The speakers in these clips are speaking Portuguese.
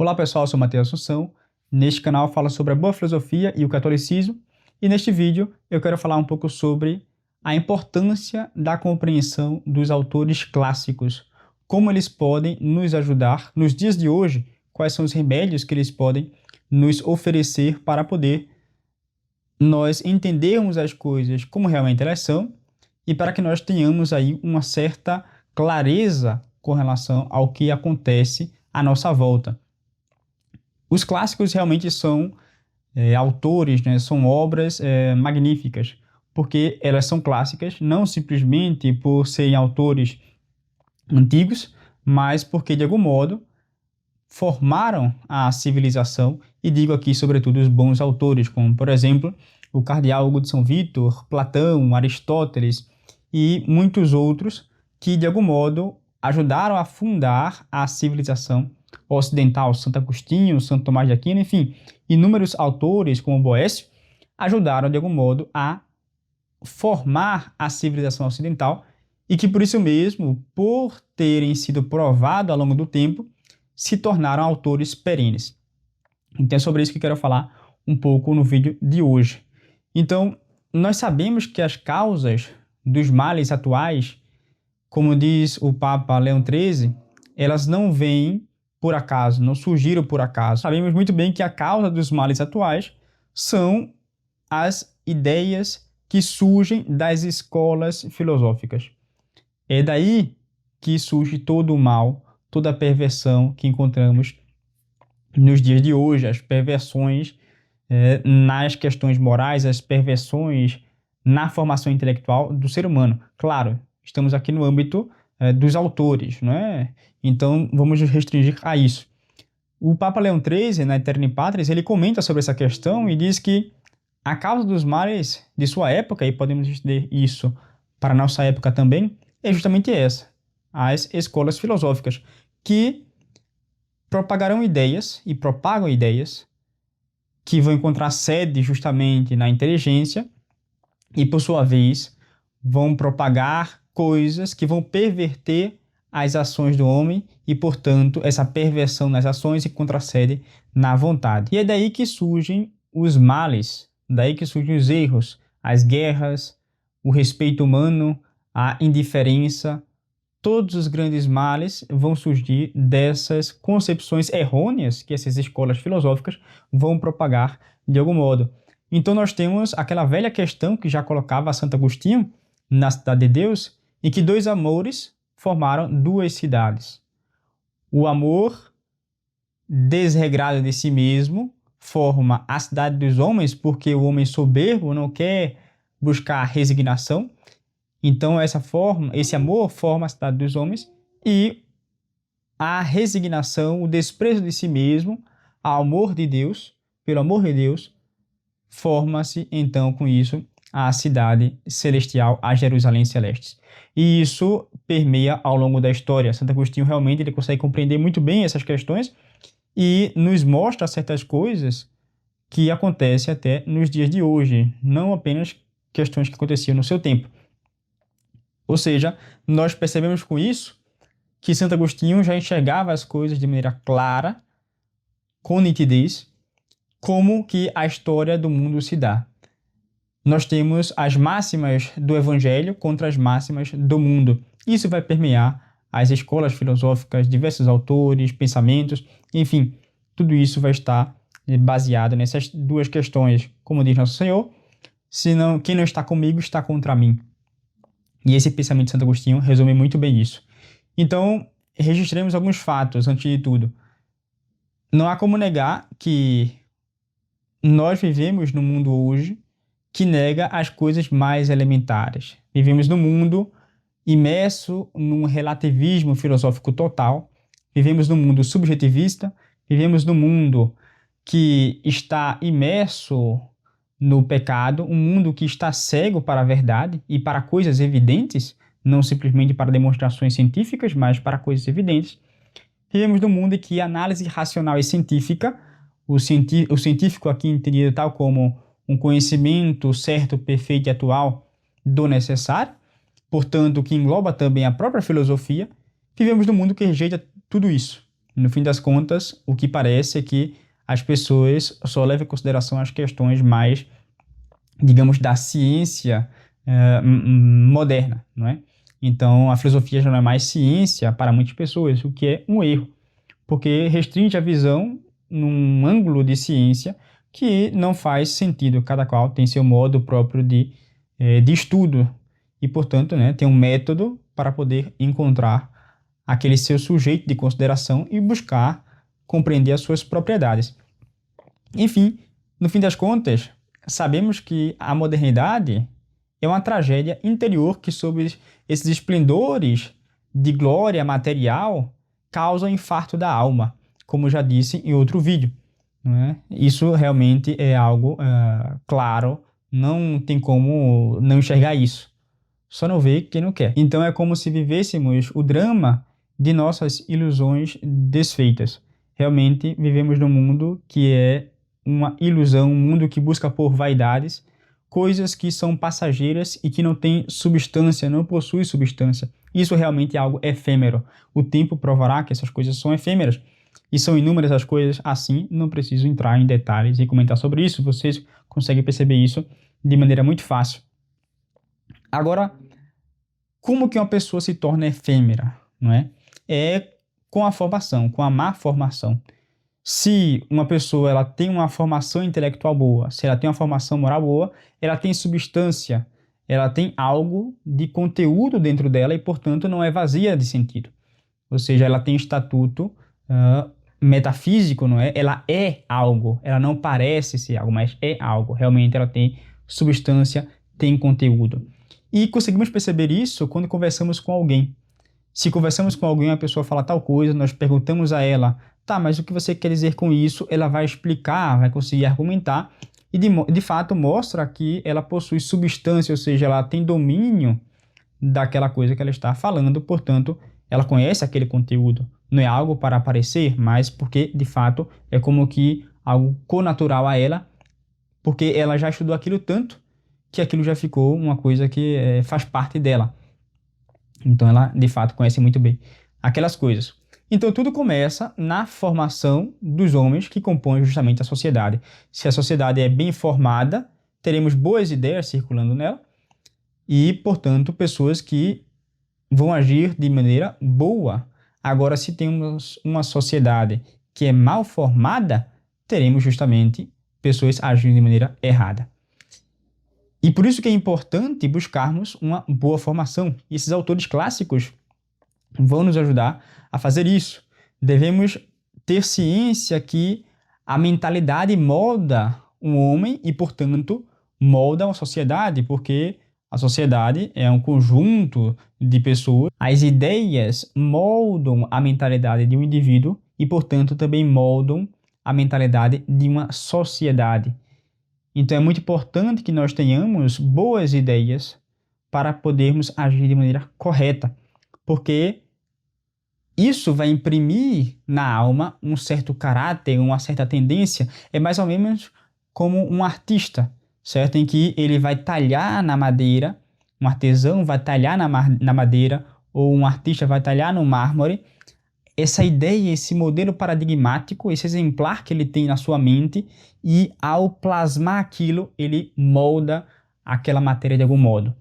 Olá pessoal, eu sou Matheus Assunção. Neste canal eu falo sobre a boa filosofia e o catolicismo, e neste vídeo eu quero falar um pouco sobre a importância da compreensão dos autores clássicos, como eles podem nos ajudar nos dias de hoje, quais são os remédios que eles podem nos oferecer para poder nós entendermos as coisas como realmente elas são e para que nós tenhamos aí uma certa clareza com relação ao que acontece à nossa volta. Os clássicos realmente são autores, né, são obras magníficas, porque elas são clássicas não simplesmente por serem autores antigos, mas porque de algum modo formaram a civilização, e digo aqui sobretudo os bons autores, como por exemplo o cardeal Hugo de São Vítor, Platão, Aristóteles e muitos outros que de algum modo ajudaram a fundar a civilização ocidental. Santo Agostinho, Santo Tomás de Aquino, enfim, inúmeros autores como Boécio ajudaram de algum modo a formar a civilização ocidental e que por isso mesmo, por terem sido provados ao longo do tempo, se tornaram autores perenes. Então é sobre isso que eu quero falar um pouco no vídeo de hoje. Então, nós sabemos que as causas dos males atuais, como diz o Papa Leão XIII, elas não vêm por acaso, não surgiram por acaso. Sabemos muito bem que a causa dos males atuais são as ideias que surgem das escolas filosóficas. É daí que surge todo o mal, toda a perversão que encontramos nos dias de hoje, as perversões nas questões morais, as perversões na formação intelectual do ser humano. Claro, estamos aqui no âmbito dos autores, não é? Então vamos nos restringir a isso. O Papa Leão XIII, na Aeterni Patris, ele comenta sobre essa questão e diz que a causa dos males de sua época, e podemos estender isso para a nossa época também, é justamente essa: as escolas filosóficas, que propagarão ideias e propagam ideias que vão encontrar sede justamente na inteligência e, por sua vez, vão propagar coisas que vão perverter as ações do homem e, portanto, essa perversão nas ações encontra sede na vontade. E é daí que surgem os males, daí que surgem os erros, as guerras, o respeito humano, a indiferença. Todos os grandes males vão surgir dessas concepções errôneas que essas escolas filosóficas vão propagar de algum modo. Então nós temos aquela velha questão que já colocava Santo Agostinho na Cidade de Deus, em que dois amores formaram duas cidades. O amor desregrado de si mesmo forma a cidade dos homens, porque o homem soberbo não quer buscar resignação. Então esse amor forma a cidade dos homens, e a resignação, o desprezo de si mesmo, ao amor de Deus, pelo amor de Deus, forma-se então com isso a cidade celestial, a Jerusalém Celeste. E isso permeia ao longo da história. Santo Agostinho realmente ele consegue compreender muito bem essas questões e nos mostra certas coisas que acontecem até nos dias de hoje, não apenas questões que aconteciam no seu tempo. Ou seja, nós percebemos com isso que Santo Agostinho já enxergava as coisas de maneira clara, com nitidez, como que a história do mundo se dá. Nós temos as máximas do Evangelho contra as máximas do mundo. Isso vai permear as escolas filosóficas, diversos autores, pensamentos, enfim, tudo isso vai estar baseado nessas duas questões. Como diz Nosso Senhor, senão, quem não está comigo está contra mim. E esse pensamento de Santo Agostinho resume muito bem isso. Então, registremos alguns fatos, antes de tudo. Não há como negar que nós vivemos num mundo hoje que nega as coisas mais elementares. Vivemos num mundo imerso num relativismo filosófico total. Vivemos num mundo subjetivista. Vivemos num mundo que está imerso no pecado, um mundo que está cego para a verdade e para coisas evidentes, não simplesmente para demonstrações científicas, mas para coisas evidentes. Vivemos num mundo em que a análise racional e científica, o científico aqui entendido tal como um conhecimento certo, perfeito e atual do necessário, portanto, que engloba também a própria filosofia, vivemos num mundo que rejeita tudo isso. No fim das contas, o que parece é que as pessoas só levam em consideração as questões mais, digamos, da ciência moderna, não é? Então, a filosofia já não é mais ciência para muitas pessoas, o que é um erro, porque restringe a visão num ângulo de ciência que não faz sentido. Cada qual tem seu modo próprio de estudo e, portanto, né, tem um método para poder encontrar aquele seu sujeito de consideração e buscar compreender as suas propriedades. Enfim, no fim das contas, sabemos que a modernidade é uma tragédia interior que, sob esses esplendores de glória material, causa infarto da alma, como já disse em outro vídeo. Não é? Isso realmente é algo claro, não tem como não enxergar isso. Só não vê quem não quer. Então é como se vivêssemos o drama de nossas ilusões desfeitas. Realmente vivemos num mundo que é uma ilusão, um mundo que busca por vaidades, coisas que são passageiras e que não têm substância, não possuem substância. Isso realmente é algo efêmero. O tempo provará que essas coisas são efêmeras. E são inúmeras as coisas assim, não preciso entrar em detalhes e comentar sobre isso. Vocês conseguem perceber isso de maneira muito fácil. Agora, como que uma pessoa se torna efêmera, não é? É com a formação, com a má formação. Se uma pessoa ela tem uma formação intelectual boa, se ela tem uma formação moral boa, ela tem substância, ela tem algo de conteúdo dentro dela e, portanto, não é vazia de sentido. Ou seja, ela tem estatuto metafísico, não é? Ela é algo, ela não parece ser algo, mas é algo. Realmente ela tem substância, tem conteúdo. E conseguimos perceber isso quando conversamos com alguém. Se conversamos com alguém, a pessoa fala tal coisa, nós perguntamos a ela, tá, mas o que você quer dizer com isso? Ela vai explicar, vai conseguir argumentar e de fato mostra que ela possui substância, ou seja, ela tem domínio daquela coisa que ela está falando, portanto, ela conhece aquele conteúdo. Não é algo para aparecer, mas porque de fato é como que algo connatural a ela, porque ela já estudou aquilo tanto que aquilo já ficou uma coisa que faz parte dela. Então ela de fato conhece muito bem aquelas coisas. Então tudo começa na formação dos homens que compõem justamente a sociedade. Se a sociedade é bem formada, teremos boas ideias circulando nela e, portanto, pessoas que vão agir de maneira boa. Agora, se temos uma sociedade que é mal formada, teremos justamente pessoas agindo de maneira errada. E por isso que é importante buscarmos uma boa formação. E esses autores clássicos vão nos ajudar a fazer isso. Devemos ter ciência que a mentalidade molda um homem e, portanto, molda uma sociedade, porque a sociedade é um conjunto de pessoas. As ideias moldam a mentalidade de um indivíduo e, portanto, também moldam a mentalidade de uma sociedade. Então é muito importante que nós tenhamos boas ideias para podermos agir de maneira correta, porque isso vai imprimir na alma um certo caráter, uma certa tendência. É mais ou menos como um artista, certo? Em que ele vai talhar na madeira, um artesão vai talhar na madeira, ou um artista vai talhar no mármore. Essa ideia, esse modelo paradigmático, esse exemplar que ele tem na sua mente, e ao plasmar aquilo, ele molda aquela matéria de algum modo.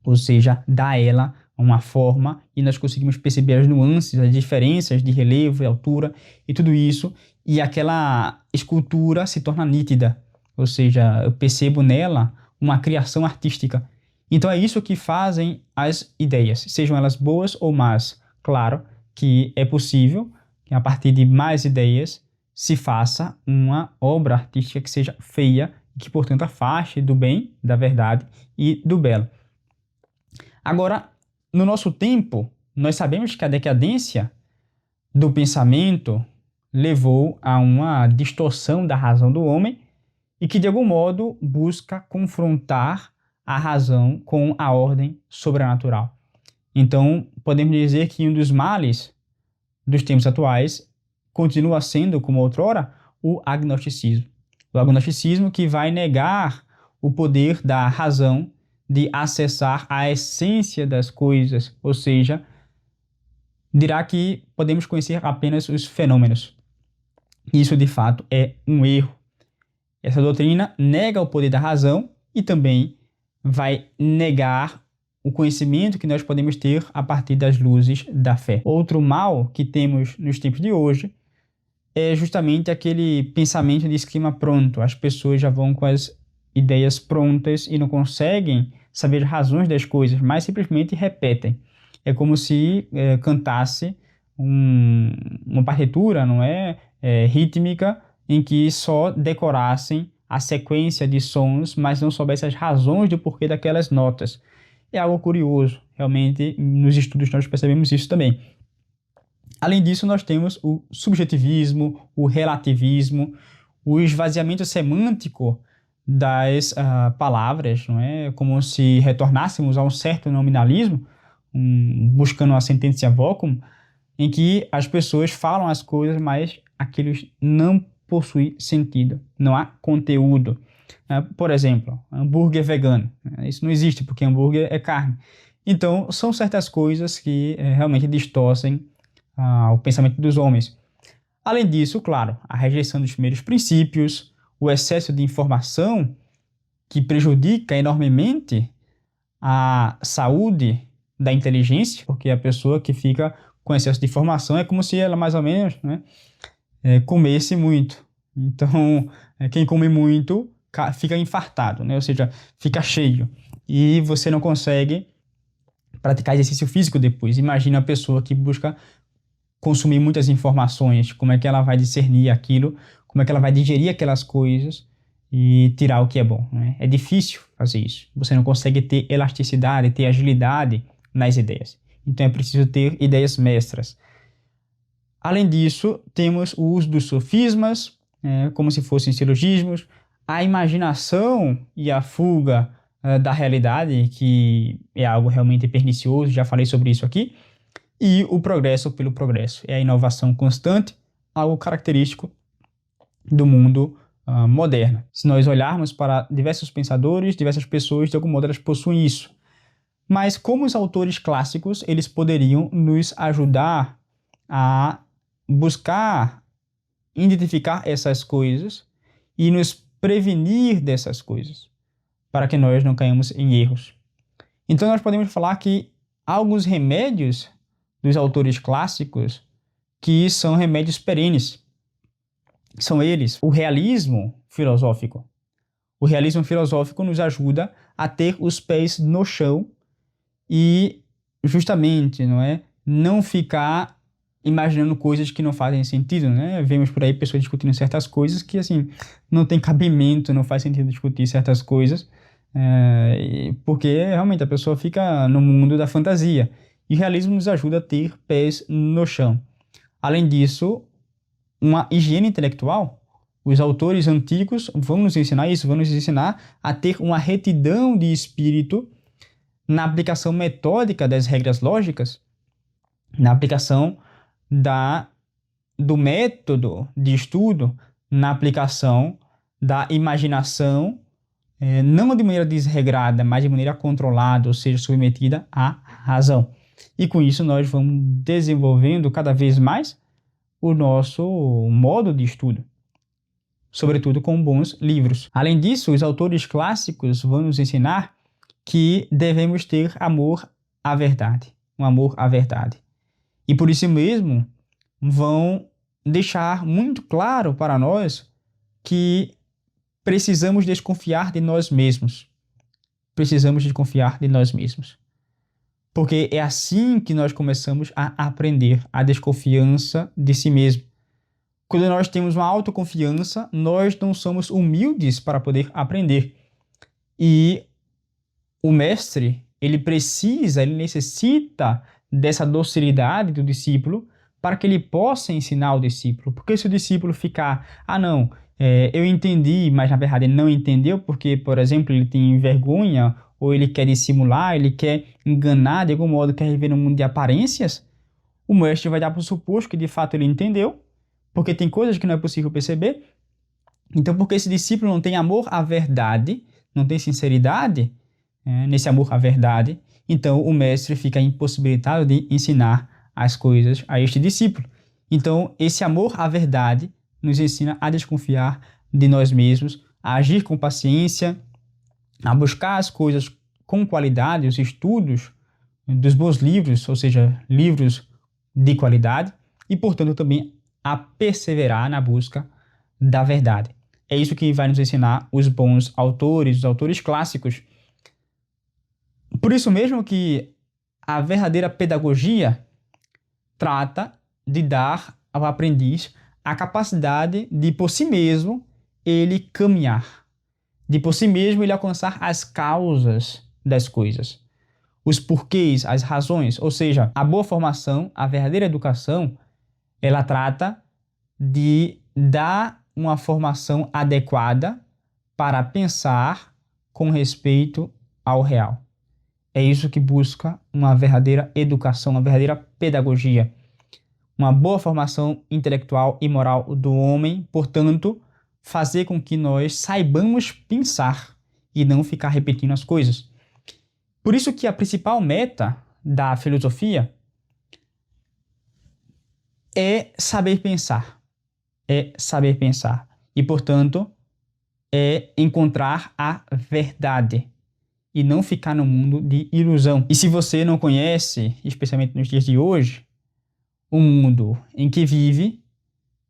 Ou seja, dá a ela uma forma e nós conseguimos perceber as nuances, as diferenças de relevo e altura e tudo isso, e aquela escultura se torna nítida. Ou seja, eu percebo nela uma criação artística. Então é isso que fazem as ideias, sejam elas boas ou más. Claro que é possível que a partir de mais ideias se faça uma obra artística que seja feia e que, portanto, afaste do bem, da verdade e do belo. Agora, no nosso tempo, nós sabemos que a decadência do pensamento levou a uma distorção da razão do homem e que, de algum modo, busca confrontar a razão com a ordem sobrenatural. Então, podemos dizer que um dos males dos tempos atuais continua sendo, como outrora, o agnosticismo. O agnosticismo que vai negar o poder da razão de acessar a essência das coisas, ou seja, dirá que podemos conhecer apenas os fenômenos. Isso, de fato, é um erro. Essa doutrina nega o poder da razão e também vai negar o conhecimento que nós podemos ter a partir das luzes da fé. Outro mal que temos nos tempos de hoje é justamente aquele pensamento de esquema pronto. As pessoas já vão com as ideias prontas e não conseguem saber as razões das coisas, mas simplesmente repetem. É como se cantasse uma partitura, não é? Rítmica, em que só decorassem a sequência de sons, mas não soubessem as razões do porquê daquelas notas. É algo curioso, realmente, nos estudos nós percebemos isso também. Além disso, nós temos o subjetivismo, o relativismo, o esvaziamento semântico das palavras, não é? Como se retornássemos a um certo nominalismo, buscando a sententia vocum, em que as pessoas falam as coisas, mas aquilo não possui sentido, não há conteúdo. Por exemplo, hambúrguer vegano. Isso não existe, porque hambúrguer é carne. Então, são certas coisas que realmente distorcem o pensamento dos homens. Além disso, claro, a rejeição dos primeiros princípios, o excesso de informação que prejudica enormemente a saúde da inteligência, porque a pessoa que fica com excesso de informação é como se ela mais ou menos, né, comesse muito. Então, quem come muito fica infartado, né? Ou seja, fica cheio. E você não consegue praticar exercício físico depois. Imagina a pessoa que busca consumir muitas informações, como é que ela vai discernir aquilo, como é que ela vai digerir aquelas coisas e tirar o que é bom, né? É difícil fazer isso. Você não consegue ter elasticidade, ter agilidade nas ideias. Então é preciso ter ideias mestras. Além disso, temos o uso dos sofismas, como se fossem silogismos, a imaginação e a fuga da realidade, que é algo realmente pernicioso, já falei sobre isso aqui, e o progresso pelo progresso, é a inovação constante, algo característico do mundo moderno. Se nós olharmos para diversos pensadores, diversas pessoas, de algum modo elas possuem isso. Mas como os autores clássicos, eles poderiam nos ajudar a buscar identificar essas coisas e nos prevenir dessas coisas, para que nós não caímos em erros. Então nós podemos falar que há alguns remédios dos autores clássicos que são remédios perenes. São eles o realismo filosófico. O realismo filosófico nos ajuda a ter os pés no chão e justamente, não ficar imaginando coisas que não fazem sentido, né? Vemos por aí pessoas discutindo certas coisas que, assim, não tem cabimento, não faz sentido discutir certas coisas, porque realmente a pessoa fica no mundo da fantasia. E o realismo nos ajuda a ter pés no chão. Além disso, uma higiene intelectual. Os autores antigos vão nos ensinar isso, vão nos ensinar a ter uma retidão de espírito na aplicação metódica das regras lógicas, na aplicação do método de estudo, na aplicação da imaginação, não de maneira desregrada, mas de maneira controlada, ou seja, submetida à razão. E com isso nós vamos desenvolvendo cada vez mais o nosso modo de estudo, sobretudo com bons livros. Além disso, os autores clássicos vão nos ensinar que devemos ter amor à verdade, um amor à verdade. E por isso mesmo vão deixar muito claro para nós que precisamos desconfiar de nós mesmos. Precisamos desconfiar de nós mesmos. Porque é assim que nós começamos a aprender a desconfiança de si mesmo. Quando nós temos uma autoconfiança, nós não somos humildes para poder aprender. E o mestre, ele necessita dessa docilidade do discípulo para que ele possa ensinar o discípulo. Porque se o discípulo ficar, eu entendi, mas na verdade ele não entendeu, porque, por exemplo, ele tem vergonha, ou ele quer dissimular, ele quer enganar, de algum modo quer viver num mundo de aparências, o mestre vai dar por suposto que de fato ele entendeu, porque tem coisas que não é possível perceber. Então, porque esse discípulo não tem amor à verdade, não tem sinceridade nesse amor à verdade, então o mestre fica impossibilitado de ensinar as coisas a este discípulo. Então, esse amor à verdade nos ensina a desconfiar de nós mesmos, a agir com paciência, a buscar as coisas com qualidade, os estudos dos bons livros, ou seja, livros de qualidade, e, portanto, também a perseverar na busca da verdade. É isso que vai nos ensinar os bons autores, os autores clássicos. Por isso mesmo que a verdadeira pedagogia trata de dar ao aprendiz a capacidade de, por si mesmo, ele caminhar, de por si mesmo ele alcançar as causas das coisas, os porquês, as razões. Ou seja, a boa formação, a verdadeira educação, ela trata de dar uma formação adequada para pensar com respeito ao real. É isso que busca uma verdadeira educação, uma verdadeira pedagogia. Uma boa formação intelectual e moral do homem, portanto, fazer com que nós saibamos pensar e não ficar repetindo as coisas. Por isso que a principal meta da filosofia é saber pensar. É saber pensar. E, portanto, é encontrar a verdade e não ficar no mundo de ilusão. E se você não conhece, especialmente nos dias de hoje, o mundo em que vive,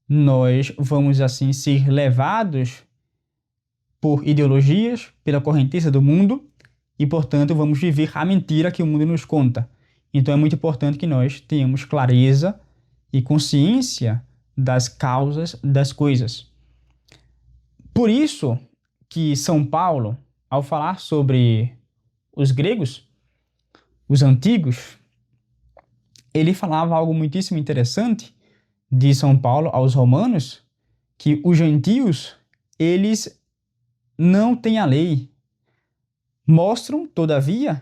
nós vamos assim ser levados por ideologias, pela correnteza do mundo e, portanto, vamos viver a mentira que o mundo nos conta. Então é muito importante que nós tenhamos clareza e consciência das causas das coisas. Por isso que São Paulo, ao falar sobre os gregos, os antigos, ele falava algo muitíssimo interessante de São Paulo aos romanos, que os gentios, eles não têm a lei. Mostram, todavia,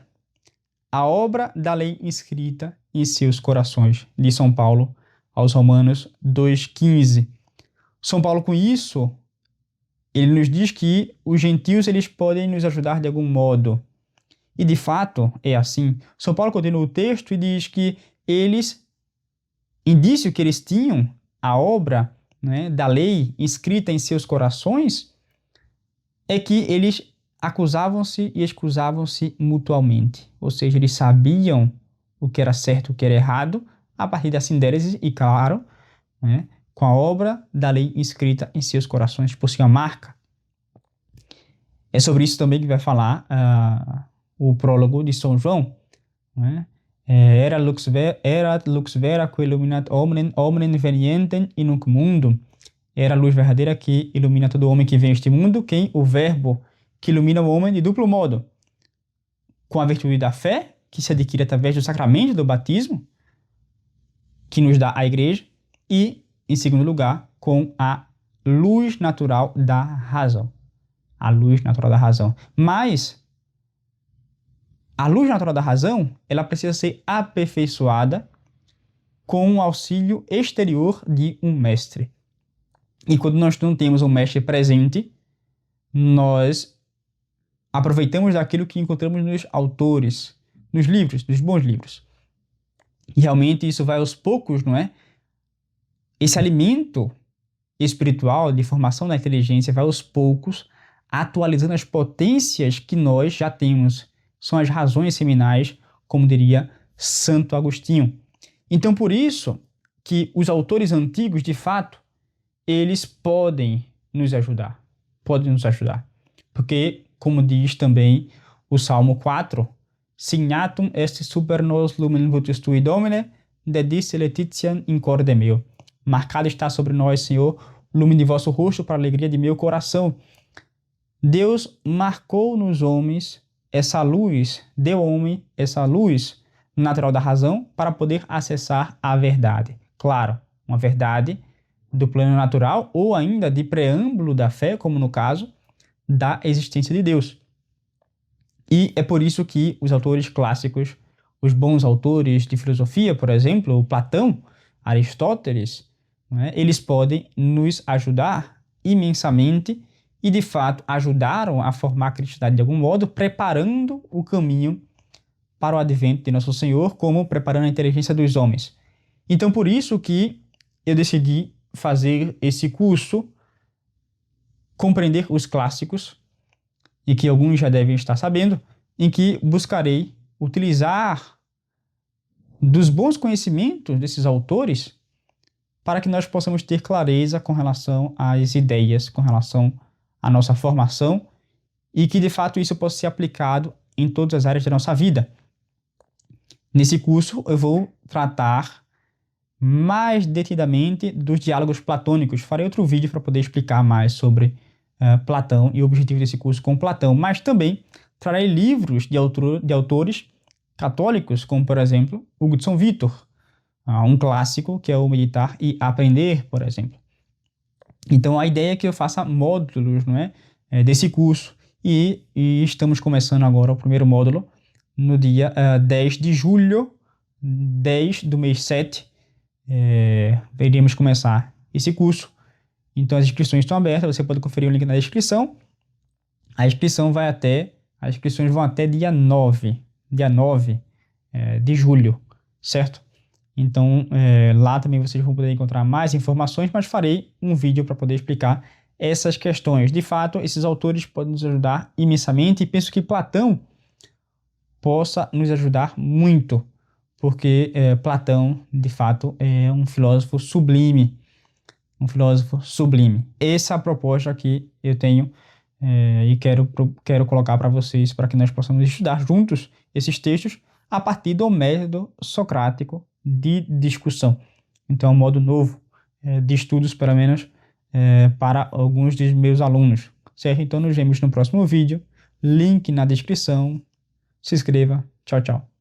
a obra da lei inscrita em seus corações, de São Paulo aos Romanos 2,15. São Paulo, com isso, ele nos diz que os gentios eles podem nos ajudar de algum modo. E, de fato, é assim. São Paulo continua o texto e diz que indício que eles tinham a obra, né, da lei inscrita em seus corações, é que eles acusavam-se e excusavam-se mutuamente. Ou seja, eles sabiam o que era certo e o que era errado a partir da sindérese e, claro, né, com a obra da lei inscrita em seus corações por sua marca. É sobre isso também que vai falar o prólogo de São João, né? Era lux vera que illuminat omnem venientem in nunc mundum. Era a luz verdadeira que ilumina todo homem que vem a este mundo, quem? O verbo que ilumina o homem de duplo modo. Com a virtude da fé, que se adquire através do sacramento do batismo, que nos dá a igreja, e, em segundo lugar, com a luz natural da razão. A luz natural da razão. Mas a luz natural da razão, ela precisa ser aperfeiçoada com o auxílio exterior de um mestre. E quando nós não temos um mestre presente, nós aproveitamos daquilo que encontramos nos autores, nos livros, nos bons livros. E realmente isso vai aos poucos, não é? Esse alimento espiritual de formação da inteligência vai aos poucos atualizando as potências que nós já temos. São as razões seminais, como diria Santo Agostinho. Então, por isso que os autores antigos, de fato, eles podem nos ajudar. Podem nos ajudar. Porque, como diz também o Salmo 4, Signatum est super nos lumen votus tui, Domine, dedisse letitiam in corde meo. Marcado está sobre nós, Senhor, o lume de vosso rosto para a alegria de meu coração. Deus marcou nos homens essa luz, deu ao homem essa luz natural da razão para poder acessar a verdade. Claro, uma verdade do plano natural ou ainda de preâmbulo da fé, como no caso da existência de Deus. E é por isso que os autores clássicos, os bons autores de filosofia, por exemplo, Platão, Aristóteles, né, eles podem nos ajudar imensamente e, de fato, ajudaram a formar a cristandade de algum modo, preparando o caminho para o advento de Nosso Senhor, como preparando a inteligência dos homens. Então, por isso que eu decidi fazer esse curso, Compreender os Clássicos, e que alguns já devem estar sabendo, em que buscarei utilizar dos bons conhecimentos desses autores para que nós possamos ter clareza com relação às ideias, com relação à nossa formação, e que de fato isso possa ser aplicado em todas as áreas da nossa vida. Nesse curso eu vou tratar mais detidamente dos diálogos platônicos. Farei outro vídeo para poder explicar mais sobre Platão e o objetivo desse curso com Platão, mas também trarei livros de autores católicos, como por exemplo Hugo de São Vítor, um clássico que é o Meditar e Aprender, por exemplo. Então a ideia é que eu faça módulos, não é, desse curso, e estamos começando agora o primeiro módulo no dia 10 de julho, 10 do mês 7, iremos começar esse curso. Então as inscrições estão abertas, você pode conferir o link na descrição. As inscrições vão até dia 9 de julho, certo? Então lá também vocês vão poder encontrar mais informações, mas farei um vídeo para poder explicar essas questões. De fato, esses autores podem nos ajudar imensamente, e penso que Platão possa nos ajudar muito, porque Platão, de fato, é um filósofo sublime. Essa é a proposta que eu tenho e quero colocar para vocês, para que nós possamos estudar juntos esses textos a partir do método socrático de discussão. Então, é um modo novo de estudos, pelo menos, para alguns dos meus alunos, certo? Então, nos vemos no próximo vídeo. Link na descrição. Se inscreva. Tchau, tchau.